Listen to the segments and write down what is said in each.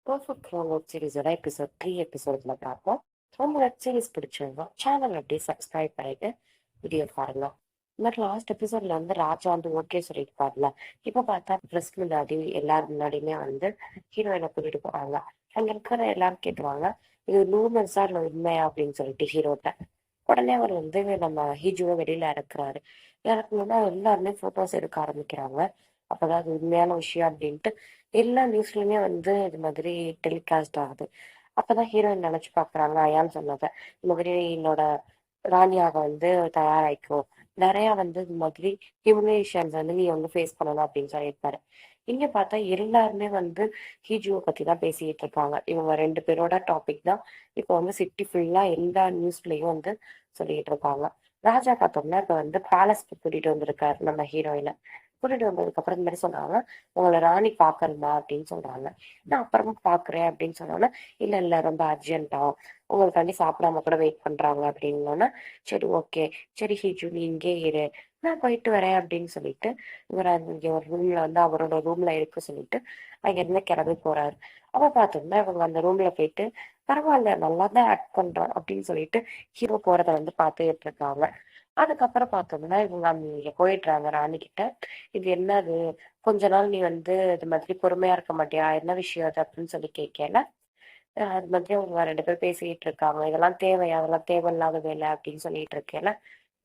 Perfect wrong web சீரிஸோட episode 3 எபிசோட்ல பார்ப்போம். ரொம்ப வெப் சீரிஸ் பிடிச்சிருந்தா சேனல் அப்படியே சப்ஸ்கிரைப் பண்ணிட்டு வீடியோ பாருங்க. இந்த மாதிரி லாஸ்ட் எபிசோட்ல வந்து ராஜா வந்து ஓகே சொல்லியிருப்பார்ல. இப்ப பார்த்தா ப்ரெஸ் முன்னாடி எல்லாரும் முன்னாடியுமே வந்து ஹீரோயினை கூட்டிட்டு போறாங்க. அங்க இருக்கிற எல்லாரும் கேட்டுருவாங்க, இது ரூமர்ஸா இல்ல உண்மையா அப்படின்னு சொல்லிட்டு ஹீரோட்ட. உடனே அவர் வந்து நம்ம ஹீஜுவை வெளியில இறக்குறாரு. இறக்குனோன்னா எல்லாருமே போட்டோஸ் எடுக்க ஆரம்பிக்கிறாங்க. அப்பதான் அது உண்மையான விஷயம் அப்படின்ட்டு எல்லா நியூஸ்லயுமே வந்து இது மாதிரி டெலிகாஸ்ட் ஆகுது. அப்பதான் ஹீரோயின் நினைச்சு பாக்குறாங்க அயான் சொன்னதை. இந்த மாதிரி என்னோட ராணியாக வந்து தயாராயிக்கோ, நிறைய வந்து இது மாதிரி ஹியூமிலேஷன்ஸ் வந்து நீ வந்து ஃபேஸ் பண்ணணும் அப்படின்னு சொல்லியிருப்பாரு. இங்க பார்த்தா எல்லாருமே வந்து ஹீஜுவை பத்தி தான் பேசிட்டு இருக்காங்க. இவங்க ரெண்டு பேரோட டாபிக் தான் இப்போ வந்து சிட்டி ஃபுல்லா எல்லா நியூஸ்லயும் வந்து சொல்லிட்டு இருக்காங்க. ராஜா பார்த்தோம்னா இப்ப வந்து பேலஸ்க்கு கூட்டிட்டு வந்திருக்காரு நம்ம ஹீரோயினை. கூட்டிட்டு வந்ததுக்கு அப்புறம் இந்த மாதிரி சொன்னாங்க, உங்களை ராணி பாக்கணுமா அப்படின்னு சொல்றாங்க. நான் அப்புறமா பாக்குறேன் அப்படின்னு சொன்னோன்னா, இல்ல இல்ல ரொம்ப அர்ஜென்ட்டா உங்களுக்காண்டி சாப்பிடாம கூட வெயிட் பண்றாங்க அப்படின்னோன்னா, சரி ஓகே, சரி ஹிஜு நீ இங்கே இரு, நான் போயிட்டு வரேன் அப்படின்னு சொல்லிட்டு இவர் இங்க ஒரு ரூம்ல வந்து அவரோட ரூம்ல இருக்க சொல்லிட்டு அங்க இருந்து கிளம்பி போறாரு. அப்ப பார்த்தோம்னா இவங்க அந்த ரூம்ல போயிட்டு பரவாயில்ல நல்லா தான் ஆக்ட் பண்றான் அப்படின்னு சொல்லிட்டு ஹீரோ போறத வந்து பார்த்துட்டு இருக்காங்க. அதுக்கப்புறம் பார்த்தோம்னா இவங்க அங்க போயிடுறாங்க ராணி கிட்ட. இது என்னது, கொஞ்ச நாள் நீ வந்து இது மாதிரி பொறுமையா இருக்க மாட்டியா, என்ன விஷயம் அது அப்படின்னு சொல்லி கேட்கல. அது மாதிரி அவங்க ரெண்டு பேரும் பேசிக்கிட்டு இருக்காங்க. இதெல்லாம் தேவையா, அதெல்லாம் தேவையில்லாத வேலை அப்படின்னு சொல்லிட்டு இருக்கேன்ல.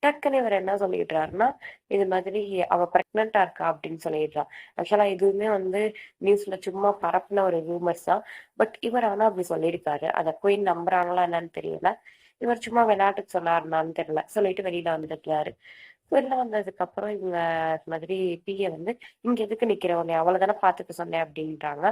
டக்குன்னு இவர் என்ன சொல்லிடுறாருன்னா, இது மாதிரி அவ பிரெக்னெண்டா இருக்கா அப்படின்னு சொல்லிடுறா. ஆக்சுவலா இதுவுமே வந்து நியூஸ்ல சும்மா பரப்புன ஒரு ரூமர்ஸ் தான். பட் இவர் ஆனா அப்படி சொல்லியிருக்காரு. அதை குயின் நம்புறாங்களா என்னன்னு தெரியல. இவர் சும்மா விளையாட்டுக்கு சொன்னாருனான்னு தெரியல. சொல்லிட்டு வெளியில வந்துட்டாரு. வெளில வந்ததுக்கு அப்புறம் இவங்க இது மாதிரி பிஏ வந்து, இங்க எதுக்கு நிக்கிற, உன்னை அவ்வளவுதானே பாத்துக்க சொன்னேன் அப்படின்றாங்க.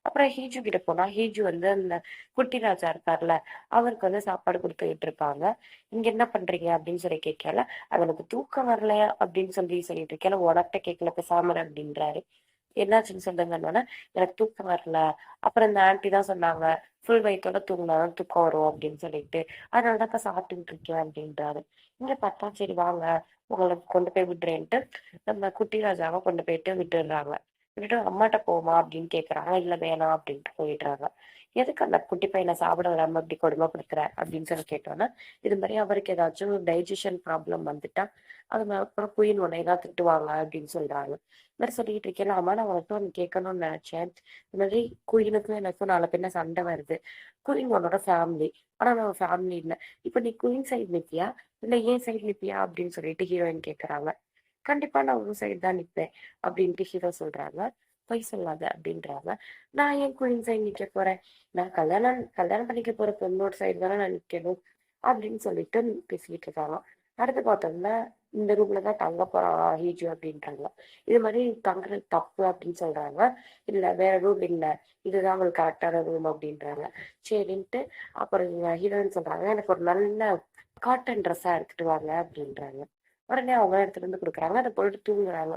அப்புறம் ஹீஜு கிட்ட போனா ஹீஜு வந்து அந்த குட்டி ராஜா இருக்கார்ல, அவருக்கு வந்து சாப்பாடு கொடுத்துக்கிட்டு இருக்காங்க. இங்க என்ன பண்றீங்க அப்படின்னு சொல்லி கேட்கல. அவனுக்கு தூக்கம் வரலையா அப்படின்னு சொல்லிட்டு இருக்கேன். உனக்கிட்ட கேட்கல பேசாம இரு அப்படின்றாரு. என்னாச்சுன்னு சொல்லுங்கன்னோனே, எனக்கு தூக்கம் வரல. அப்புறம் இந்த ஆன்ட்டி தான் சொன்னாங்க, ஃபுல் வயித்தோட தூங்குனாதான் தூக்கம் வரும் அப்படின்னு சொல்லிட்டு. அதனால தான் இப்ப சாப்பிட்டுட்டு இருக்கேன் அப்படின்றாரு. இங்க பார்த்தா சரி வாங்க, உங்களை கொண்டு போய் விடுறேன்ட்டு நம்ம குட்டி ராஜாவை கொண்டு போயிட்டு விட்டுடுறாங்க. விட்டுட்டு அம்மாட்ட போமா அப்படின்னு கேக்குறாங்க. இல்ல வேணாம் அப்படின்ட்டு போயிடுறாங்க. எதுக்கு அந்த குட்டி பையனை சாப்பிட விடாம இப்படி கொடுமைப்படுத்துற அப்படின்னு சொல்லி கேட்டோன்னா, இது மாதிரி அவருக்கு ஏதாச்சும் டைஜஷன் ப்ராப்ளம் வந்துட்டா அது அப்புறம் குயின் உன்னை தான் திட்டுவாங்க அப்படின்னு சொல்றாங்க. இந்த மாதிரி சொல்லிட்டு இருக்கேன். ஆமா நான் உனக்கு ஒன்று கேட்கணும்னு நினைச்சேன். இந்த மாதிரி குயினுக்கும் எனக்கும் நாளை பின்ன சண்டை வருது. குயின் உன்னோட ஃபேமிலி, ஆனா நான் ஃபேமிலி இல்ல. இப்ப நீ குயின் சைடு நிப்பியா இல்ல ஏன் சைடு நிப்பியா அப்படின்னு சொல்லிட்டு ஹீரோயின் கேக்குறாங்க. கண்டிப்பா நான் உங்க சைடு தான் நிப்பேன் அப்படின்ட்டு ஹீரோ சொல்றாங்க. பொய் சொல்லாத அப்படின்றாங்க. நான் ஏன் குயின் சைடு நிக்க போறேன், நான் கல்யாணம் கல்யாணம் பண்ணிக்க போற பொண்ணோட சைடு தானே நான் நிக்கணும் அப்படின்னு சொல்லிட்டு பேசிக்கிட்டு இருக்காங்க. அடுத்து பார்த்தோம்னா இந்த ரூம்ல தான் தங்க போறான் ஹீஜு அப்படின்றாங்க. இது மாதிரி தங்குறது தப்பு அப்படின்னு சொல்றாங்க. இல்ல வேற ரூம் இல்ல, இதுதான் உங்களுக்கு கரெக்டான ரூம் அப்படின்றாங்க. சரின்ட்டு அப்புறம் ஹீரோயின் சொல்றாங்க, எனக்கு ஒரு நல்ல காட்டன் ட்ரெஸ்ஸா எடுத்துட்டு வாங்க அப்படின்றாங்க. உடனே அவங்க எடுத்துட்டு வந்து கொடுக்குறாங்க. அதை போயிட்டு தூங்குறாங்க.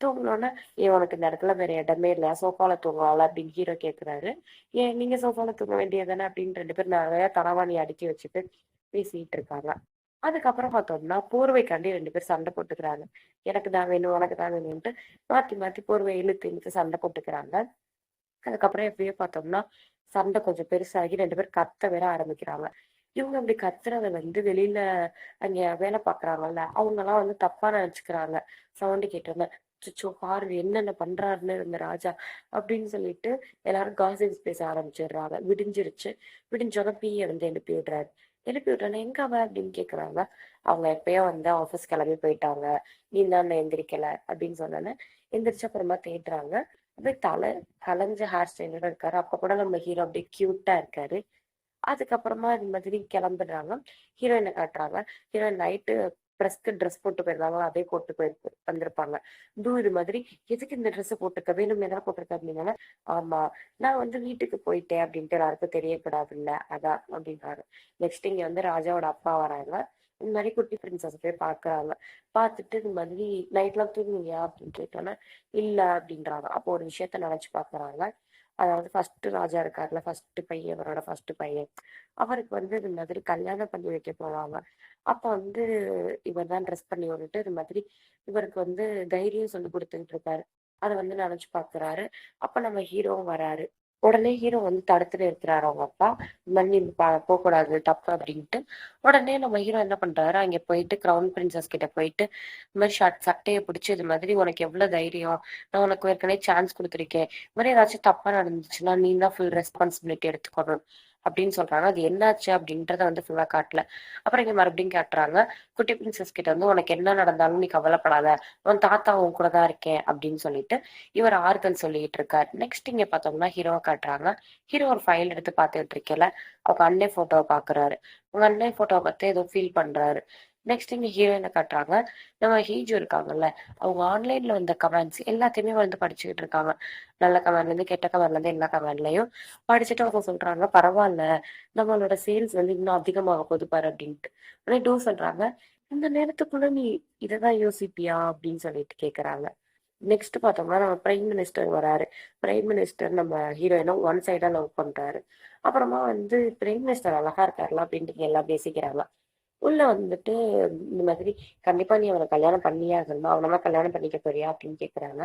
தூங்கினோடனே, ஏன் உனக்கு இந்த இடத்துல வேற இடமே இல்லையா, சோஃபால தூங்கலாம்ல அப்படின்னு ஹீரோ கேக்குறாரு. ஏன் நீங்க சோஃபால தூங்க வேண்டியதுதானே அப்படின்னு ரெண்டு பேரும் நிறைய தலவாணி அடுக்கி வச்சுட்டு பேசிட்டு இருக்காங்க. அதுக்கப்புறம் பார்த்தோம்னா போர்வைக்காண்டி ரெண்டு பேரும் சண்டை போட்டுக்கிறாங்க. எனக்கு தான் வேணும் உனக்கு தான் வேணும்ட்டு மாத்தி மாத்தி போர்வை இழுத்து இழுத்து சண்டை போட்டுக்கிறாங்க. அதுக்கப்புறம் எப்படியோ பார்த்தோம்னா சண்டை கொஞ்சம் பெருசாகி ரெண்டு பேரும் கத்த வேற ஆரம்பிக்கிறாங்க. இவங்க அப்படி கத்துறத வந்து வெளியில அங்க வேலை பாக்குறாங்கல்ல அவங்க எல்லாம் வந்து தப்பா நினைச்சுக்கிறாங்க. சவுண்டு கேட்டோன்னே, அச்சச்சோ பாரு என்னென்ன பண்றாருன்னு இந்த ராஜா அப்படின்னு சொல்லிட்டு எல்லாரும் காசிப்ஸ் பேச ஆரம்பிச்சிடுறாங்க. விடிஞ்சிருச்சு. விடிஞ்சோட பிஏ வந்து எழுப்பி விடுறாரு. எழுப்பி விட்டோன்னே எங்க அவ அப்படின்னு கேக்குறாங்க. அவங்க எப்பயோ வந்து ஆபீஸ் கிளம்பி போயிட்டாங்க, நீ தான் எந்திரிக்கல அப்படின்னு சொன்னோன்னே எந்திரிச்சு அப்புறமா தேடுறாங்க. அப்படியே கலைஞ்ச ஹேர் ஸ்டைலோட இருக்காரு. அப்ப கூட நம்ம ஹீரோ அப்படியே கியூட்டா இருக்காரு. அதுக்கப்புறமா இது மாதிரி கிளம்பிடுறாங்க. ஹீரோயினை காட்டுறாங்க. ஹீரோயின் நைட்டு ப்ரெஸ்க்கு ட்ரெஸ் போட்டு போயிருந்தாங்க. அதே போட்டு வந்திருப்பாங்க. இது மாதிரி எதுக்கு இந்த ட்ரெஸ் போட்டிருக்க, வேணும்னே தானே போட்டிருக்க அப்படின்னாங்க. ஆமா, நான் வந்து வீட்டுக்கு போயிட்டேன் அப்படின்ட்டு எல்லாருக்கும் தெரியக்கூடாது இல்ல, அதான் அப்படின்றாங்க. நெக்ஸ்ட் இங்க வந்து ராஜாவோட அப்பா வராங்க. இந்த மாதிரி குட்டி பிரின்சஸ் போய் பாக்குறாங்க. பார்த்துட்டு இது மாதிரி நைட்லாம் தூங்குவியா அப்படின்னு கேட்டோன்னே இல்ல அப்படின்றாங்க. அப்போ ஒரு விஷயத்த நினைச்சு பாக்குறாங்க. அதாவது ஃபர்ஸ்ட் ராஜா இருக்காருல்ல, ஃபர்ஸ்ட் பையன், அவரோட ஃபர்ஸ்ட் பையன், அவருக்கு வந்து இது மாதிரி கல்யாணம் பண்ணி வைக்க போவாங்க. அப்ப வந்து இவர் தான் ட்ரெஸ் பண்ணி விட்டுட்டு இது மாதிரி இவருக்கு வந்து தைரியம் சொல்லி கொடுத்துட்டு இருக்காரு. அதை வந்து நினைச்சு பாக்குறாரு. அப்ப நம்ம ஹீரோவும் வராரு. உடனே ஹீரோ வந்து தடுத்து நிறுத்துறாரு அவங்க அப்பா. இந்த மாதிரி நீ போகக்கூடாது தப்பு அப்படின்ட்டு. உடனே நம்ம ஹீரோ என்ன பண்றாரு, அங்க போயிட்டு கிரவுன் பிரின்சஸ் கிட்ட போயிட்டு இந்த மாதிரி சட்டையை பிடிச்சி இது மாதிரி உனக்கு எவ்வளவு தைரியம், நான் உனக்கு ஏற்கனவே சான்ஸ் கொடுத்துருக்கேன், இந்த மாதிரி ஏதாச்சும் தப்பா நடந்துச்சுன்னா நீ தான் ஃபுல் ரெஸ்பான்சிபிலிட்டி எடுத்துக்கணும் அப்படின்னு சொல்றாங்க. அது என்னாச்சு அப்படின்றத வந்து ஃபுல்லா காட்டல. அப்புறம் இங்க மறுபடியும் காட்டுறாங்க, குட்டி பிரின்சஸ் கிட்ட வந்து உனக்கு என்ன நடந்தாலும் நீ கவலைப்படாத, உன் தாத்தா உன் கூட தான் இருக்கேன் அப்படின்னு சொல்லிட்டு இவர் ஆறுதல் சொல்லிட்டு இருக்காரு. நெக்ஸ்ட் இங்க பார்த்தோம்னா ஹீரோவை காட்டுறாங்க. ஹீரோ ஒரு ஃபைல் எடுத்து பார்த்துட்டு இருக்கல, அவங்க அண்ணன் போட்டோவை பாக்குறாரு. உங்க அண்ணன் போட்டோவை பார்த்து ஏதோ ஃபீல் பண்றாரு. நெக்ஸ்ட் இங்க ஹீரோயினை காட்டுறாங்க. நம்ம ஹீஜு இருக்காங்கல்ல, அவங்க ஆன்லைன்ல வந்த கமெண்ட்ஸ் எல்லாத்தையுமே வந்து படிச்சுக்கிட்டு இருக்காங்க. நல்ல கமெண்ட்ல இருந்து கெட்ட கமெண்ட்ல இருந்து எல்லா கமெண்ட்லயும் படிச்சுட்டு அவங்க சொல்றாங்க, பரவாயில்ல நம்மளோட சேல்ஸ் வந்து இன்னும் அதிகமாக போகுது பாரு அப்படின்ட்டு. உடனே டூ சொல்றாங்க, இந்த நேரத்துக்குள்ள நீ இதைதான் யோசிப்பியா அப்படின்னு சொல்லிட்டு கேக்குறாங்க. நெக்ஸ்ட் பார்த்தோம்னா நம்ம பிரைம் மினிஸ்டர் வராரு. பிரைம் மினிஸ்டர் நம்ம ஹீரோயினை ஒன் சைடா லவ் பண்றாரு. அப்புறமா வந்து பிரைம் மினிஸ்டர் அழகா இருக்காருல அப்படின்ட்டு எல்லாம் பேசிக்கிறாங்க. உள்ள வந்துட்டு இந்த மாதிரி கண்டிப்பா நீ அவனை கல்யாணம் பண்ணியே ஆகணுமா, அவனமா கல்யாணம் பண்ணிக்க போறியா அப்படின்னு கேக்குறாங்க.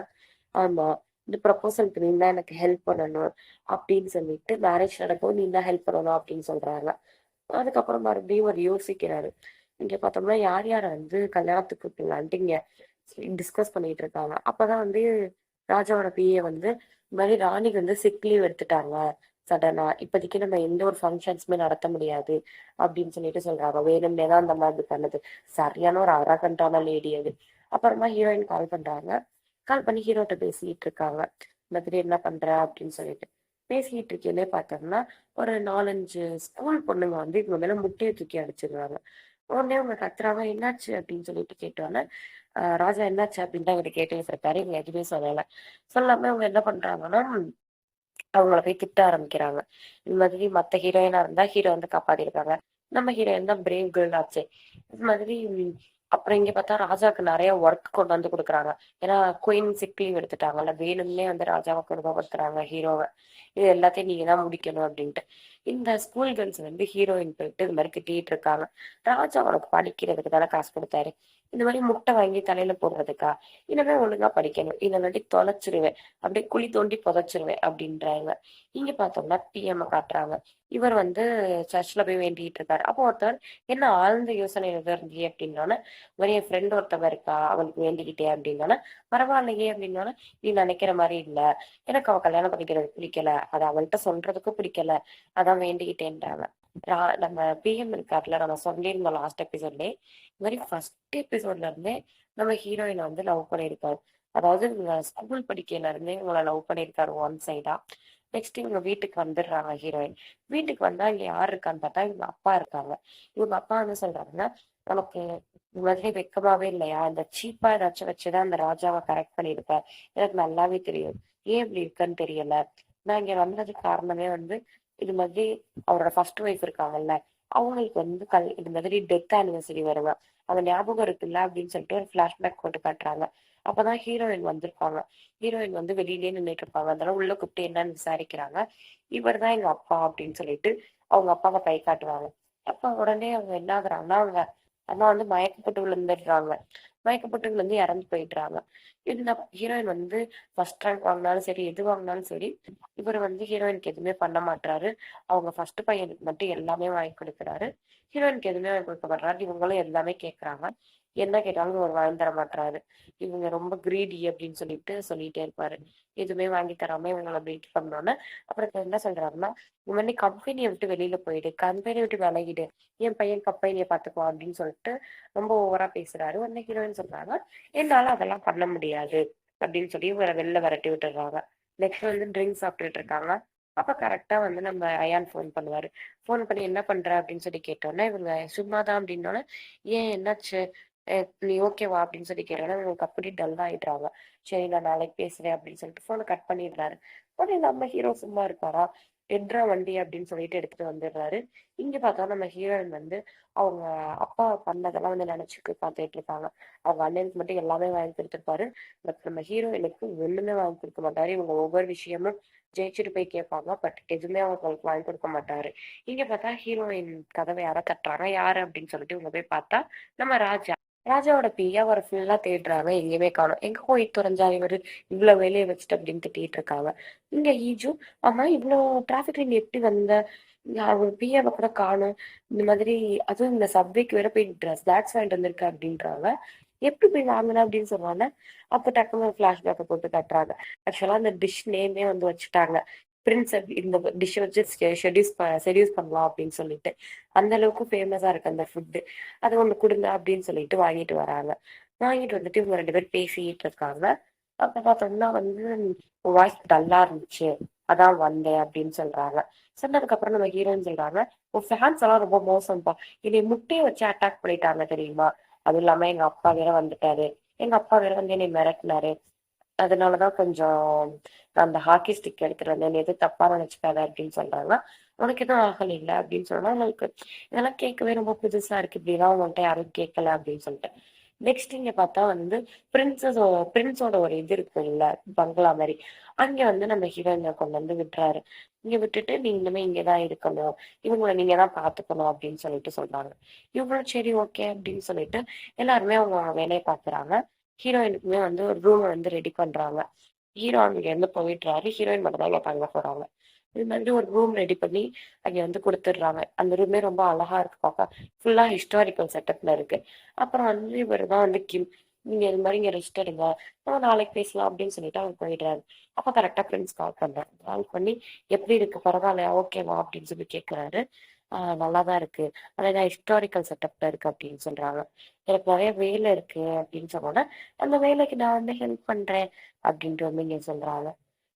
ஆமா, இந்த ப்ரப்போசலுக்கு நீ தான் எனக்கு ஹெல்ப் பண்ணணும் அப்படின்னு சொல்லிட்டு, மேரேஜ் நடக்கும் நீ தான் ஹெல்ப் பண்ணணும் அப்படின்னு சொல்றாங்க. அதுக்கப்புறம் மறுபடியும் ஒரு யோசிக்கிறாரு. இங்க பார்த்தோம்னா யார் யார வந்து கல்யாணத்துக்கு கூப்பிடலான்ட்டு இங்க டிஸ்கஸ் பண்ணிட்டு இருக்காங்க. அப்பதான் வந்து ராஜாவோட பிஏ வந்து இந்த மாதிரி ராணிக்கு வந்து சிக் லீவ் எடுத்துட்டாங்க சடனா, இப்போதைக்கு நம்ம எந்த ஒரு ஃபங்க்ஷன்ஸுமே நடத்த முடியாது அப்படின்னு சொல்லிட்டு சொல்றாங்க. வேணும்னே தான் அந்த மாதிரி பண்ணது. சரியான ஒரு அரகண்டான லேடி அது. அப்புறமா ஹீரோயின் கால் பண்றாங்க. கால் பண்ணி ஹீரோட்ட பேசிட்டு இருக்காங்க. இந்த மாதிரி என்ன பண்ற அப்படின்னு சொல்லிட்டு பேசிட்டு இருக்கேன்னே பார்த்தோம்னா ஒரு 4, 5 ஸ்கூல் பொண்ணுங்க வந்து இவங்க மேல முட்டையை தூக்கி அடிச்சிடுறாங்க. உடனே அவங்க கத்துறாங்க, என்னாச்சு அப்படின்னு சொல்லிட்டு கேட்டோன்னே ராஜா என்னாச்சு அப்படின்னு தான் இவங்க கேட்டுக்கிட்டு இருக்காரு. இவங்க எதுவுமே சொல்லல. சொல்லாம இவங்க என்ன பண்றாங்கன்னா அவங்கள போய் திட்ட ஆரம்பிக்கிறாங்க. இந்த மாதிரி மத்த ஹீரோயினா இருந்தா ஹீரோ வந்து காப்பாத்திருக்காங்க. நம்ம ஹீரோயின் தான் பிரேவ் கேர்ள் ஆச்சே. இது மாதிரி அப்புறம் இங்க பார்த்தா ராஜாக்கு நிறைய ஒர்க் கொண்டு வந்து கொடுக்குறாங்க. ஏன்னா குயின் சிக் லீவ் எடுத்துட்டாங்கல்ல, வேணும்னே வந்து ராஜாவை கொடுமைப்படுத்துறாங்க ஹீரோவை. இது எல்லாத்தையும் நீங்க தான் முடிக்கணும் அப்படின்ட்டு. இந்த ஸ்கூல் கேர்ள்ஸ் வந்து ஹீரோயின் போயிட்டு இது மாதிரி திட்டிட்டு இருக்காங்க. ராஜா உனக்கு படிக்கிறதுக்கு தானே காசு கொடுத்தாரு, இந்த மாதிரி முட்டை வாங்கி தலையில போடுறதுக்கா, இனிமே ஒழுங்கா படிக்கணும், இல்லைன்னாட்டி தொலைச்சிருவேன், அப்படியே குழி தோண்டி புதைச்சிருவேன் அப்படின்றாங்க. இங்க பார்த்தோம்னா பிஎம் காட்டுறாங்க. இவர் வந்து சர்ச்ல போய் வேண்டிட்டு இருக்காரு. அப்போ ஒருத்தர் என்ன ஆழ்ந்த யோசனை இருந்தீங்க அப்படின்னோடனே, மாதிரி என் ஃப்ரெண்ட் ஒருத்தவ இருக்கா அவளுக்கு வேண்டிக்கிட்டே அப்படின்னோடனே, பரவாயில்லையே அப்படின்னோடனே, நீ நினைக்கிற மாதிரி இல்ல, எனக்கு அவ கல்யாணம் பண்ணிக்கிறது பிடிக்கல, அது அவள்கிட்ட சொல்றதுக்கும் பிடிக்கல, அதான் வேண்டிக்கிட்டேன்றாங்க. நம்ம பிஎம் இருக்காருல, நம்ம சொல்லியிருந்தோம் லாஸ்ட் எபிசோட்லயே, இந்த மாதிரி ஃபர்ஸ்ட் எபிசோட்ல இருந்தே நம்ம ஹீரோயினை வந்து லவ் பண்ணியிருக்காரு. அதாவது இவங்க ஸ்கூல் படிக்கையில இருந்தே இவங்களை லவ் பண்ணியிருக்காரு ஒன் சைடா. நெக்ஸ்ட் இவங்க வீட்டுக்கு வந்துடுறாங்க ஹீரோயின். வீட்டுக்கு வந்தா இங்க யாரு இருக்கான்னு பார்த்தா இவங்க அப்பா இருக்காங்க. இவங்க அப்பா வந்து சொல்றாங்க, நமக்கு இந்த மாதிரி வெக்கமாவே இல்லையா, இந்த சீப்பா ஏதாச்சும் வச்சுதான் அந்த ராஜாவை கரெக்ட் பண்ணிருப்ப, எனக்கு நல்லாவே தெரியும், ஏன் இப்படி இருக்குன்னு தெரியல, நான் இங்க வந்ததுக்கு காரணமே வந்து இது மாதிரி அவரோட ஃபர்ஸ்ட் ஒய்ஃப் இருக்காங்கல்ல, அவங்களுக்கு வந்து இந்த மாதிரி டெத் ஆனிவர்சரி வருங்க, அந்த ஞாபகம் இருக்குல்ல அப்படின்னு சொல்லிட்டு ஒரு பிளாஷ்பேக் போட்டு காட்டுறாங்க. அப்பதான் ஹீரோயின் வந்திருப்பாங்க. ஹீரோயின் வந்து வெளியிலேயே நின்றுட்டு இருப்பாங்க. அதனால உள்ள கூப்பிட்டு என்னன்னு விசாரிக்கிறாங்க. இவர் தான் எங்க அப்பா அப்படின்னு சொல்லிட்டு அவங்க அப்பாவை கை காட்டுவாங்க. அப்ப உடனே அவங்க என்ன ஆகுறாங்கன்னா, அவங்க அம்மா வந்து மயக்கப்பட்டு விழுந்துடுறாங்க. மயக்கப்பட்டு விழுந்து இறந்து போயிடுறாங்க. இந்த ஹீரோயின் வந்து ஃபர்ஸ்ட் ரேங்க் வாங்கினாலும் சரி, எது வாங்கினாலும் சரி, இவர் வந்து ஹீரோயினுக்கு எதுவுமே பண்ண மாட்டாரு. அவங்க ஃபர்ஸ்ட் பையனுக்கு மட்டும் எல்லாமே வாங்கி கொடுக்குறாரு. ஹீரோயினுக்கு எதுவுமே வாங்கி கொடுக்க மாட்டாரு. இவங்களும் எல்லாமே கேட்கறாங்க. என்ன கேட்டாலும் இவர் வாங்கி தர மாட்டாரு. இவங்க ரொம்ப கிரீடி அப்படின்னு சொல்லிட்டு சொல்லிட்டே இருப்பாரு. எதுவுமே வாங்கி தராம இவங்களை பீட் பண்ணோன்னே அப்புறம் என்ன சொல்றாருன்னா, இந்த மாதிரி கம்பெனியை விட்டு வெளியில போயிடு, கம்பெனியை விட்டு விலகிடு, என் பையன் கம்பெனியை பாத்துக்குவான் அப்படின்னு சொல்லிட்டு ரொம்ப ஓவரா பேசுறாரு. உடனே ஹீரோயின் சொல்றாங்க, என்னால அதெல்லாம் பண்ண முடியாது அப்படின்னு சொல்லி இவரை வெளில விரட்டி விட்டுறாங்க. நெக்ஸ்ட் வந்து ட்ரிங்க்ஸ் சாப்பிட்டுட்டு இருக்காங்க. அப்ப கரெக்டா வந்து நம்ம அயான் ஃபோன் பண்ணுவாரு. ஃபோன் பண்ணி என்ன பண்ற அப்படின்னு சொல்லி கேட்டோன்னே இவங்க சும்மாதான் அப்படின்னோடனே, ஏன் என்னாச்சு, நீ ஓகேவா அப்படின்னு சொல்லி கேட்டோன்னா இவங்களுக்கு அப்படி டல் ஆயிடுறாங்க. சரி நான் நாளைக்கு பேசுறேன் அப்படின்னு சொல்லிட்டு போனை கட் பண்ணிடுறாரு. உடனே நம்ம ஹீரோ சும்மா இருக்காரா, எட்ரா வண்டி அப்படின்னு சொல்லிட்டு எடுத்துட்டு வந்துடுறாரு. இங்க பார்த்தா நம்ம ஹீரோயின் வந்து அவங்க அப்பா பண்ணதெல்லாம் வந்து நினைச்சுட்டு பார்த்துட்டு இருக்காங்க. அவங்க அண்ணனுக்கு மட்டும் எல்லாமே வாங்கி கொடுத்துருப்பாரு. பட் நம்ம ஹீரோயினுக்கு ஒண்ணுமே வாங்கி கொடுக்க மாட்டாரு. இவங்க ஒவ்வொரு விஷயமும் ஜெயிச்சுட்டு போய் கேட்பாங்க. பட் எதுவுமே அவங்களுக்கு வாங்கி கொடுக்க மாட்டாரு. இங்க பார்த்தா ஹீரோயின் கதவை யாரோ தட்டுறாங்க. யாரு அப்படின்னு சொல்லிட்டு இவங்க போய் பார்த்தா நம்ம ராஜா. ராஜாவோட பிஏ அவரை ஃபுல்லா தேடுறாங்க, எங்கேயுமே காணோம். எங்க போய் தொலைஞ்சா இவரு, இவ்வளவு வேலைய வச்சுட்டு அப்படின்னு திட்டிட்டு இருக்காங்க. இங்க ஈஜு, ஆமா இவ்வளோ டிராஃபிக்ல நீ எப்படி வந்த? ஒரு பிஏவை கூட காணோம். இந்த மாதிரி அதுவும் இந்த சப்வேக்கு வேற போய் ஸ்நாக்ஸ் வாங்கிட்டு வந்திருக்க அப்படின்றாங்க. எப்படி போய் வாங்கின அப்படின்னு சொல்லுவாங்க. அப்ப டக்குனு ஒரு பிளாஷ்பேக்கை போட்டு கட்டுறாங்க. ஆக்சுவலா அந்த டிஷ் நேமே வந்து வச்சுட்டாங்க. பிரின்ஸ் இந்த டிஷ் வச்சு செடியூஸ் பண்ணலாம் அப்படின்னு சொல்லிட்டு. அந்த அளவுக்கு ஃபேமஸா இருக்கு அந்த ஃபுட். அது ஒண்ணு குடுங்க அப்படின்னு சொல்லிட்டு வாங்கிட்டு வராங்க. வாங்கிட்டு வந்துட்டு இவங்க 2 பேரும் பேசிட்டு இருக்காங்க. அப்ப பார்த்தோம்னா வந்து, "உன் வாய்ஸ் டல்லா இருந்துச்சு. அதான் வந்தேன்" அப்படின்னு சொல்றாங்க. சொன்னதுக்கு அப்புறம் நம்ம ஹீரோயின் சொல்றாங்க, "உன் ஃபேன்ஸ் எல்லாம் ரொம்ப மோசம்ப்பா. என்னைய முட்டைய வச்சு அட்டாக் பண்ணிட்டாங்க தெரியுமா? அதுவும் இல்லாம எங்க அப்பா வேற வந்துட்டாரு. எங்க அப்பா வேற வந்து என்னை மிரட்டுனாரு. அதனாலதான் கொஞ்சம் நான் அந்த ஹாக்கி ஸ்டிக் எடுத்துட்டு வந்தேன். நீ எதுவும் தப்பா நினைச்சுக்காத" அப்படின்னு சொல்றாங்க. "உனக்கு எதுவும் ஆகலைல்ல?" அப்படின்னு சொன்னா, அவங்களுக்கு இதெல்லாம் கேட்கவே ரொம்ப புதுசா இருக்கு. இப்படிலாம் உங்கள்ட்ட யாரும் கேட்கல அப்படின்னு சொல்லிட்டு. நெக்ஸ்ட் இங்க பார்த்தா வந்து பிரின்ஸோட ஒரு இது இருக்குல்ல, பங்களா மாரி. அங்க வந்து நம்ம ஹீரோயின கொண்டு வந்து விட்டுறாரு. இங்க விட்டுட்டு, "நீ இனிமே இங்கதான் இருக்கணும். இவங்கள நீங்க தான் பாத்துக்கணும்" அப்படின்னு சொல்லிட்டு சொல்றாங்க. இவங்களும் சரி ஓகே அப்படின்னு சொல்லிட்டு எல்லாருமே அவங்க வேலைய பாக்குறாங்க. ஹீரோயினுக்குமே வந்து ஒரு ரூம் வந்து ரெடி பண்றாங்க. ஹீரோ அங்க இருந்து போயிடுறாரு. ஹீரோயின் மட்டும் தான் இங்க தங்க போறாங்க. இது மாதிரி ஒரு ரூம் ரெடி பண்ணி அங்க வந்து குடுத்துடுறாங்க. அந்த ரூமே ரொம்ப அழகா இருக்கு பாக்க. ஃபுல்லா ஹிஸ்டாரிக்கல் செட்டப்ல இருக்கு. அப்புறம் வந்து இவரு தான் வந்து கிம். "நீங்க இது மாதிரி இங்க ரெஸ்ட் எடுங்க. நம்ம நாளைக்கு பேசலாம்" அப்படின்னு சொல்லிட்டு அவர் போயிடுறாரு. அப்ப கரெக்ட்டா பிரின்ஸ் கால் பண்றாரு. கால் பண்ணி, "எப்படி இருக்கு? பரவாயில்லையா? ஓகேவா?" அப்படின்னு சொல்லி கேட்கிறாரு. நல்லா தான் இருக்கு. ஆனா இதான் ஹிஸ்டாரிக்கல் செட்டப்ல இருக்கு" அப்படின்னு சொல்றாங்க. "எனக்கு நெறைய வேலை இருக்கு" அப்படின்னு சொன்னோனே, "அந்த வேலைக்கு நான் வந்து ஹெல்ப் பண்றேன்" அப்படின்ட்டு வந்து இங்க சொல்றாங்க.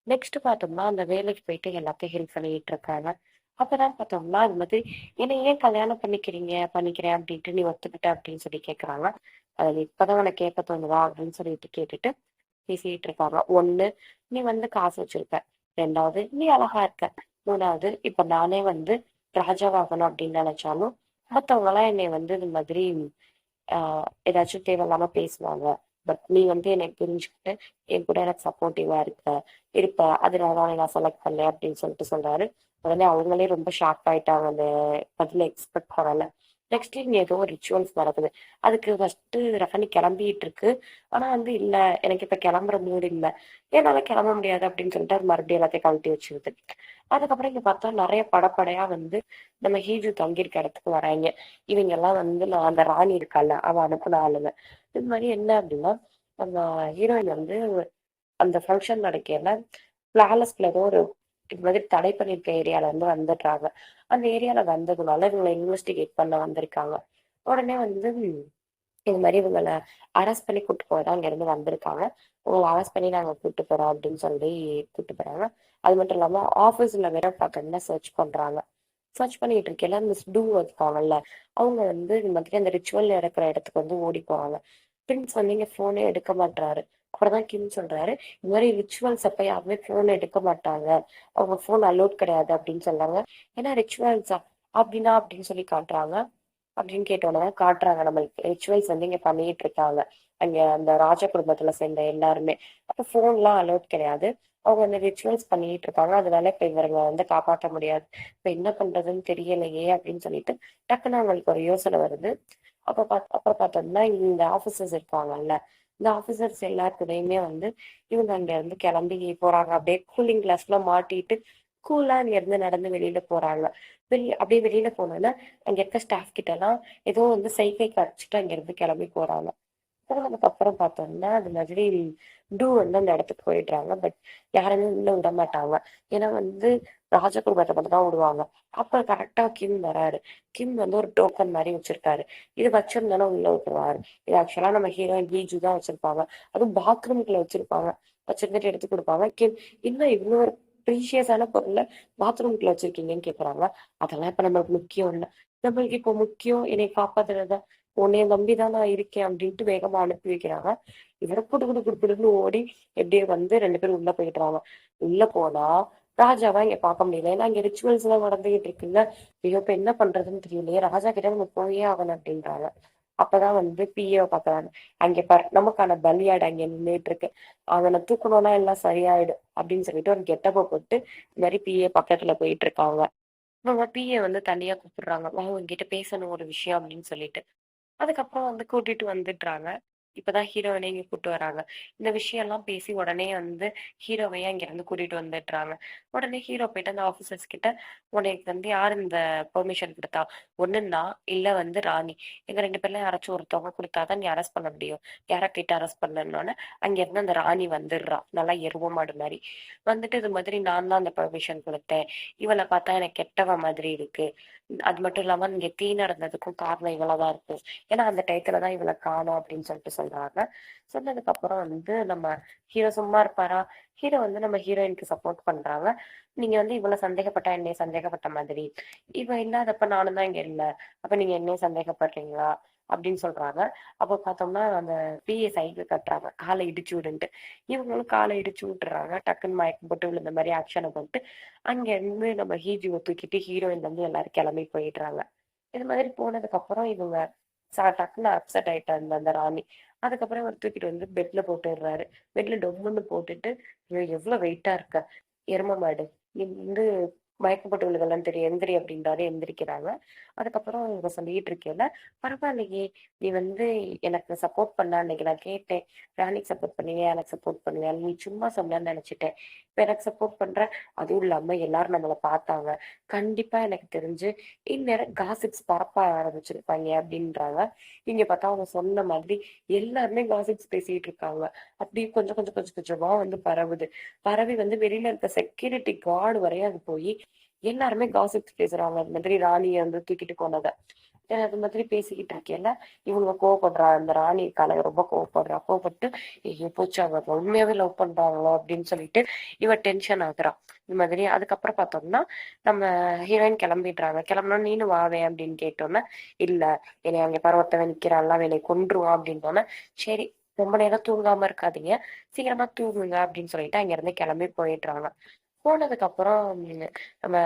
நெக்ஸ்ட் பார்த்தோம்னா, அந்த வேலைக்கு போயிட்டு எல்லாத்தையும் ஹெல்ப் பண்ணிட்டு இருக்காங்க. அப்பதான் பார்த்தோம்னா, அது மாதிரி, "என்ன ஏன் கல்யாணம் பண்ணிக்கிறேன் அப்படின்ட்டு நீ ஒத்துக்கிட்ட" அப்படின்னு சொல்லி கேட்கறாங்க. "அது இப்பதான் உனக்கு கேட்க தோணுதா?" அப்படின்னு சொல்லிட்டு கேட்டுட்டு பேசிட்டு இருக்காங்க. 1, "நீ வந்து காசு வச்சிருக்க. 2வது, நீ அழகா இருக்க. 3வது, இப்ப நானே வந்து ராஜாவாகணும் அப்படின்னு நினைச்சாலும், மத்தவங்க எல்லாம் என்னை வந்து இது மாதிரி ஏதாச்சும் தேவையில்லாம பேசுவாங்க. பட் நீ வந்து என்னை புரிஞ்சுக்கிட்டு, என் கூட எனக்கு சப்போர்ட்டிவா இருப்ப. அதனால தான் உன்னை நான் செலக்ட் பண்ணேன்" அப்படின்னு சொல்லிட்டு சொல்றாரு. உடனே அவங்களே ரொம்ப ஷாக் ஆயிட்டாங்க. அந்த பதில எக்ஸ்பெக்ட் பண்ணல. நெக்ஸ்ட் இங்க ஏதோ ஒரு ரிச்சுவல்ஸ் நடக்குது. அதுக்கு ஃபர்ஸ்ட்டு ரஹனி கிளம்பிட்டு இருக்கு. ஆனா வந்து, "இல்ல, எனக்கு இப்ப கிளம்புற மூடு இல்ல. என்னால கிளம்ப முடியாது" அப்படின்னு சொல்லிட்டு அது மறுபடியும் எல்லாத்தையும் கழட்டி வச்சிருது. அதுக்கப்புறம் இங்க பார்த்தா நெறைய படப்படையா வந்து நம்ம ஹீஜு தங்கியிருக்க இடத்துக்கு வராய்ங்க. இவங்க எல்லாம் வந்து நான் அந்த ராணி இருக்கால்ல, அவ அனுப்புன ஆளுங்க. இது மாரி என்ன அப்படின்னா, நம்ம ஹீரோயின் வந்து அந்த ஃபங்ஷன் நடக்கையில பிளாலஸ்ல ஏதோ ஒரு இது மாதிரி தடை பண்ணியிருக்க ஏரியால இருந்து வந்துடுறாங்க. அந்த ஏரியால வந்ததுனால இவங்கள இன்வெஸ்டிகேட் பண்ண வந்திருக்காங்க. உடனே வந்து இது மாரி இவங்கள அரெஸ்ட் பண்ணி கூட்டு போக தான் அங்கேருந்து வந்திருக்காங்க. உங்கள அரெஸ்ட் பண்ணி நாங்க கூட்டு போறோம் அப்படின்னு சொல்லி கூட்டு போறாங்க. அது மட்டும் இல்லாம ஆஃபீஸ்ல வேற பார்த்தோம்னா சர்ச் பண்றாங்க. சர்ச் பண்ணிட்டு இருக்கையில மிஸ் டூ இருக்காங்கல்ல, அவங்க வந்து இந்த மாதிரி அந்த ரிச்சுவல் நடக்கிற இடத்துக்கு வந்து ஓடி போறாங்க. பிரின்ஸ் வந்து இங்க ஃபோனே எடுக்க மாட்றாரு. அப்புறம் கிம் சொல்றாரு, "இந்த மாதிரி ரிச்சுவல்ஸ் அப்ப யாருமே ஃபோன் எடுக்க மாட்டாங்க. அவங்க ஃபோன் அலோட் கிடையாது" அப்படின்னு சொன்னாங்க. "ஏன்னா ரிச்சுவல்ஸா? அப்படின்னா?" அப்படின்னு சொல்லி காட்டுறாங்க. அப்படின்னு கேட்டோன்னே காட்டுறாங்க நம்மளுக்கு. ரிச்சுவல்ஸ் வந்து இங்க பண்ணிட்டு இருக்காங்க. அங்க அந்த ராஜ குடும்பத்துல சேர்ந்த எல்லாருமே. அப்ப ஃபோன்லாம் அலோட் கிடையாது. அவங்க அந்த ரிச்சுவல்ஸ் பண்ணிட்டு இருக்காங்க. அதனால இப்ப இவருங்க வந்து காப்பாற்ற முடியாது. இப்ப என்ன பண்றதுன்னு தெரியலையே அப்படின்னு சொல்லிட்டு டக்குன்னு அவங்களுக்கு ஒரு யோசனை வருது. அப்புறம் பார்த்தோம்னா, இந்த ஆபீசர்ஸ் இருக்காங்கல்ல, இந்த ஆபீசர்ஸ் எல்லாத்துலயுமே வந்து இவங்க அங்க இருந்து கிளம்பி போறாங்க. அப்படியே கூலிங் கிளாஸ்ல மாட்டிட்டு கூலா இங்க இருந்து நடந்து வெளியில போறாங்க. அப்படியே வெளியில போனோம்னா, அங்க இருக்க ஸ்டாஃப் கிட்ட எல்லாம் ஏதோ வந்து சைகை காமிச்சுட்டு அங்க இருந்து கிளம்பி போறாங்க. போனதுக்கு அப்புறம் பார்த்தோம்னா, அது மாதிரி வந்து அந்த இடத்துக்கு போயிடுறாங்க. பட் யாருமே உள்ள விட மாட்டாங்க. ஏன்னா வந்து ராஜகுடும்பத்த மட்டும் தான் விடுவாங்க. அப்ப கரெக்ட்டா கிம் வராரு. கிம் வந்து ஒரு டோக்கன் மாரி வச்சிருக்காரு. இது வச்சிருந்தோம்னா உள்ள விட்டுருவாரு. இது ஆக்சுவலா நம்ம ஹீரோயின் பீஜு தான் வச்சிருப்பாங்க. அதுவும் பாத்ரூம்குள்ள வச்சிருப்பாங்க. வச்சிருந்துட்டு எடுத்து குடுப்பாங்க. கிம், "என்ன இவ்ளோ ஒரு ப்ரீஷியஸான பொருள பாத்ரூம்குள்ள வச்சிருக்கீங்கன்னு" கேட்கறாங்க. "அதெல்லாம் இப்ப நம்மளுக்கு முக்கியம் இல்ல. நம்மளுக்கு இப்போ முக்கியம் என்னைய காப்பாத்துறது. உன்னைய நம்பி தான் நான் இருக்கேன்" அப்படின்ட்டு வேகமா அனுப்பி வைக்கிறாங்க. இவரு குடு குடு குடு குடுன்னு ஓடி எப்படியோ வந்து 2 பேரும் உள்ள போயிடுறாங்க. உள்ள போனா ராஜாவ இங்க பார்க்க முடியல. ஏன்னா இங்க ரிச்சுவல்ஸ் எல்லாம் நடந்துகிட்டு இருக்குல்ல. ஐயோ! இப்ப என்ன பண்றதுன்னு தெரியலையே. ராஜா கிட்ட நம்ம போயே ஆகணும் அப்படின்றாங்க. அப்பதான் வந்து பிஏவ பாக்குறாங்க. "அங்க பாரு, நமக்கான பலியாடு அங்க நின்னுட்டு இருக்கு. அவன தூக்கணும்னா எல்லாம் சரியாயிடும்" அப்படின்னு சொல்லிட்டு ஒரு கெட்டப்ப போட்டு இந்த மாரி பிஏ பக்கத்துல போயிட்டு இருக்காங்க. அவங்க பிஏ வந்து தனியா கூப்பிடுறாங்க. "வா, உன்கிட்ட பேசணும் ஒரு விஷயம்" அப்படின்னு சொல்லிட்டு. அதுக்கப்புறம் வந்து கூட்டிட்டு வந்துடுறாங்க. இப்பதான் ஹீரோயின இங்க கூட்டு வராங்க. இந்த விஷயம்லாம் பேசி உடனே வந்து ஹீரோவைய இங்கருந்து கூட்டிட்டு வந்துடுறாங்க. உடனே ஹீரோ போயிட்டு அந்த ஆஃபீசர்ஸ் கிட்ட, "உனக்கு வந்து யார் இந்த பெர்மிஷன் குடுத்தா? ஒண்ணு நான், இல்ல வந்து ராணி. எங்க 2 பேர்ல யாராச்சும் ஒருத்தவங்க குடுத்தா தான் நீ அரெஸ்ட் பண்ண முடியும். யார கேட்டு அரெஸ்ட் பண்ணனோனே" அங்கேருந்து அந்த ராணி வந்துடுறா. நல்லா எரும மாடு மாரி. வந்துட்டு இது மாதிரி நான் தான் அந்த பெர்மிஷன் குடுத்தேன். இவள பார்த்தா எனக்கு கெட்டவ மாதிரி இருக்கு. அது மட்டும் இல்லாம இங்க தீ நடந்ததுக்கும் காரணம் இவளா தான் இருக்கு. ஏன்னா அந்த டயத்துல தான் இவள காணோம் அப்படின்னு சொல்லிட்டு சொல்றாங்க. சொன்னதுக்கு அப்புறம் வந்து நம்ம ஹீரோ சும்மா இருப்பாரா? ஹீரோ வந்து நம்ம ஹீரோயினுக்கு சப்போர்ட் பண்றாங்க. நீங்க வந்து இவள சந்தேகப்பட்டா என்னைய சந்தேகப்பட்ட மாதிரி. இவ இல்லாதப்ப நானும் தான் இங்க இல்ல. அப்ப நீங்க என்னைய சந்தேகப்படுறீங்களா? அப்படின்னு சொல்றாங்க. அப்ப பார்த்தோம்னா அந்த பிஏ சைக்கிள் கட்டுறாங்க. கால இடிச்சு விடுன்ட்டு. இவங்களும் கால இடிச்சு விட்டுறாங்க. டக்குன்னு மயக்கம் போட்டு விழுந்த மாரி ஆக்ஷன போட்டு, அங்க இருந்து நம்ம ஹீரோவ தூக்கிட்டு ஹீரோயின் வந்து எல்லாரும் கிளம்பி போயிடுறாங்க. இது மாதிரி போனதுக்கப்புறம் இவங்க டக்குன்னு அப்செட் ஆயிட்டாங்க அந்த ராணி. அதுக்கப்புறம் இவரு தூக்கிட்டு வந்து பெட்ல போட்டுடுறாரு. பெட்ல டொம்முன்னு போட்டுட்டு, "ஐயோ! எவ்ளோ வெயிட்டா இருக்க, எரும மாடு. நீ வந்து மயக்கம் போட்டு விழுகலன்னு தெரியும். எந்திரி" அப்படின்றாரு. எந்திரிக்கிறாங்க. அதுக்கப்புறம் இவங்க சொல்லிட்டு இருக்கையில, "பரவாயில்லையே! நீ வந்து எனக்கு சப்போர்ட் பண்ண அன்னைக்கு நான் கேட்டேன். ராணிக்கு சப்போர்ட் பண்ணுவியா? எனக்கு சப்போர்ட் பண்ணுவியா? நீ சும்மா சொன்னேன்னு நெனச்சுட்டேன். இப்ப எனக்கு சப்போர்ட் பண்ற. அதுவும் இல்லாம எல்லாரும் நம்மள பார்த்தாங்க. கண்டிப்பா எனக்கு தெரிஞ்சு இந்நேரம் காசிப்ஸ் பரப்ப ஆரம்பிச்சிருப்பாய்ங்க" அப்படின்றாங்க. இங்க பார்த்தா அவங்க சொன்ன மாதிரி எல்லாருமே காசிப்ஸ் பேசிட்டு இருக்காங்க. அப்படியே கொஞ்சம் கொஞ்சம் கொஞ்சம் கொஞ்சமா வந்து பரவுது. பரவி வந்து வெளியில இருக்க செக்யூரிட்டி கார்டு வரையும் அது போயி, எல்லாருமே காசிப்ஸ் பேசுறாங்க. அது மாதிரி ராணிய வந்து தூக்கிட்டு போனத. அது மாதிரி பேசிக்கிட்டு இருக்கையில, இவங்க கோவப்படுறா. அந்த ராணி இருக்காள, ரொம்ப கோவப்படுறா. கோவப்பட்டு, "ஐயோ! போச்சு அவங்க உண்மையாவே லவ் பண்றாங்களோ?" அப்படின்னு சொல்லிட்டு இவ டென்ஷன் ஆகுறா. இது மாதிரி அதுக்கப்புறம் பார்த்தோம்னா, நம்ம ஹீரோயின் கிளம்பிடுறாங்க. கிளம்புனோனே, "நீனும் வாவேன்" அப்படின்னு கேட்டோன்னே, "இல்ல, என்னைய அங்க பாரு ஒருத்தவன் நிக்கிறான்ல, என்னைய கொன்றுவான்" அப்படின்னோனே, "சரி, ரொம்ப நேரம் தூங்காம இருக்காதீங்க. சீக்கிரமா தூங்குங்க" அப்படின்னு சொல்லிட்டு அங்கிருந்து கிளம்பி போயிடுறாங்க. போனதுக்கப்புறம் நம்ம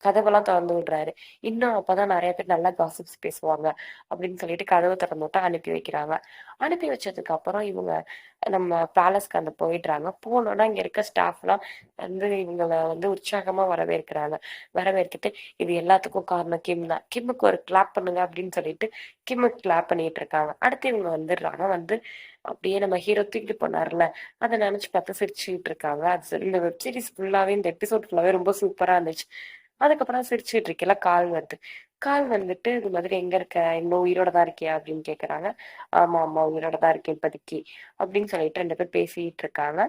கதவெல்லாம் தொறந்து விடுறாரு. இன்னும் அப்பதான் நெறைய பேர் நல்லா காசிப்ஸ் பேசுவாங்க. அப்படின்னு சொல்லிட்டு கதவ திறந்து விட்டு அனுப்பி வைக்கிறாங்க. அனுப்பி வச்சதுக்கு அப்புறம் இவங்க நம்ம பேலஸ்க்கு அந்த போயிடுறாங்க. போனோனே இங்க இருக்க ஸ்டாஃப்லாம் வந்து இவங்கள வந்து உற்சாகமா வரவேற்கிறாங்க. வரவேற்த்துட்டு, "இது எல்லாத்துக்கும் காரணம் கிம் தான். கிம்முக்கு ஒரு கிளாப் பண்ணுங்க" அப்படின்னு சொல்லிட்டு கிம்முக்கு கிளாப் பண்ணிட்டு இருக்காங்க. அடுத்து இவங்க வந்துடுறாங்க. வந்து அப்படியே நம்ம ஹீரோ தூக்கிட்டு போனார்ல, அத நெனச்சு பார்த்து சிரிச்சுட்டு இருக்காங்க. இந்த வெப் சீரிஸ் ஃபுல்லாவே இந்த எபிசோட் ஃபுல்லாவே ரொம்ப சூப்பரா இருந்துச்சு. அதுக்கப்புறம் சிரிச்சுட்டு இருக்கையில கால் வருது. கால் வந்துட்டு, "இது மாதிரி எங்க இருக்க? இன்னும் உயிரோட தான் இருக்கியா?" அப்படின்னு கேட்கறாங்க. "ஆமா, ஆமா. உயிரோட தான் இருக்கேன் இப்போதைக்கு" அப்படின்னு சொல்லிட்டு 2 பேர் பேசிட்டு இருக்காங்க.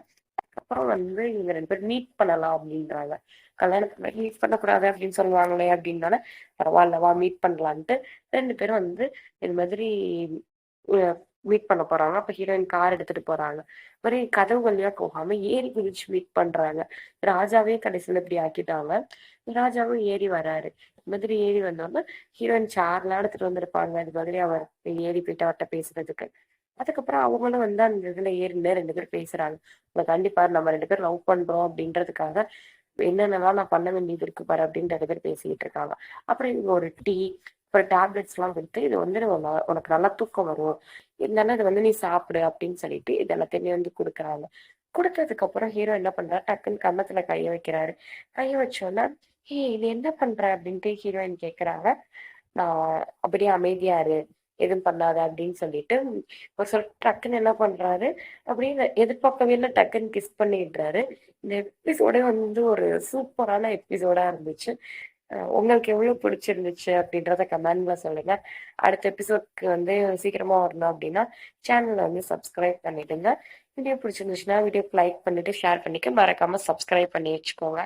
அப்புறம் வந்து இவங்க 2 பேரும் மீட் பண்ணலாம் அப்படின்றாங்க. கல்யாணத்துக்கு முன்னாடி மீட் பண்ணக்கூடாது அப்படின்னு சொல்லுவாங்களே அப்படின்னோனே, "பரவால்ல வா மீட் பண்ணலான்ட்டு" 2 பேரும் வந்து இது மாதிரி அ மீட் பண்ண போறாங்க. அப்ப ஹீரோயின் கார் எடுத்துட்டு போறாங்க. ஒரே கதவு வழியா போகாம ஏறி குதிச்சு மீட் பண்றாங்க. ராஜாவே கடைசியில இப்படி ஆக்கிட்டாங்க. ராஜாவும் ஏறி வராரு. இது மாதிரி ஏறி வந்தோனே, ஹீரோயின் சேர்லாம் எடுத்துட்டு வந்திருப்பாங்க. இது மாதிரி அவர் ஏறி போயிட்டு அவர்ட்ட பேசுறதுக்கு. அதுக்கப்புறம் அவங்களும் வந்து அந்த இதுல ஏறின்னு 2 பேரும் பேசுறாங்க. "உங்கள கண்டிப்பா நம்ம 2 பேரும் லவ் பண்றோம் அப்படின்றதுக்காக என்னென்னலாம் நான் பண்ண வேண்டியது இருக்கு பாரு" அப்படின்னு 2 பேரும் பேசிக்கிட்டு இருக்காங்க. அப்புறம் இவங்க ஒரு டீ, அப்புறம் டேப்லெட்ஸ்லாம் குடுத்து, "இது வந்து உனக்கு நல்லா தூக்கம் வரும். இல்லன்னா இத வந்து நீ சாப்பிடு" அப்படின்னு சொல்லிட்டு இது எல்லாத்தையுமே வந்து குடுக்குறாங்க. குடுத்ததுக்கு அப்புறம் ஹீரோ என்ன பண்றாரு, டக்குன்னு கன்னத்துல கைய வைக்கிறாரு. கைய வச்சோனே, "ஏய் இது என்ன பண்ற?" அப்படின்ட்டு ஹீரோயின் கேட்கறாங்க. நான் அப்படியே அமைதியா இரு. எதுவும் பண்ணாத அப்படின்னு சொல்லிட்டு, ஒரு சொல் டக்குன்னு என்ன பண்றாரு, அப்படியே எதிர்பார்க்கவே இல்ல டக்குன்னு கிஸ் பண்ணிடுறாரு. இந்த எபிசோடே வந்து ஒரு சூப்பரான எபிசோடா இருந்துச்சு. உங்களுக்கு எவ்வளோ பிடிச்சிருந்துச்சு அப்படின்றத கமெண்ட்ல சொல்லுங்க. அடுத்த எபிசோட்க்கு வந்து சீக்கிரமா வரணும் அப்படின்னா, சேனல வந்து சப்ஸ்கிரைப் பண்ணிடுங்க. வீடியோ பிடிச்சிருந்துச்சுன்னா, வீடியோக்கு லைக் பண்ணிட்டு, ஷேர் பண்ணிக்க மறக்காம சப்ஸ்கிரைப் பண்ணி வச்சுக்கோங்க.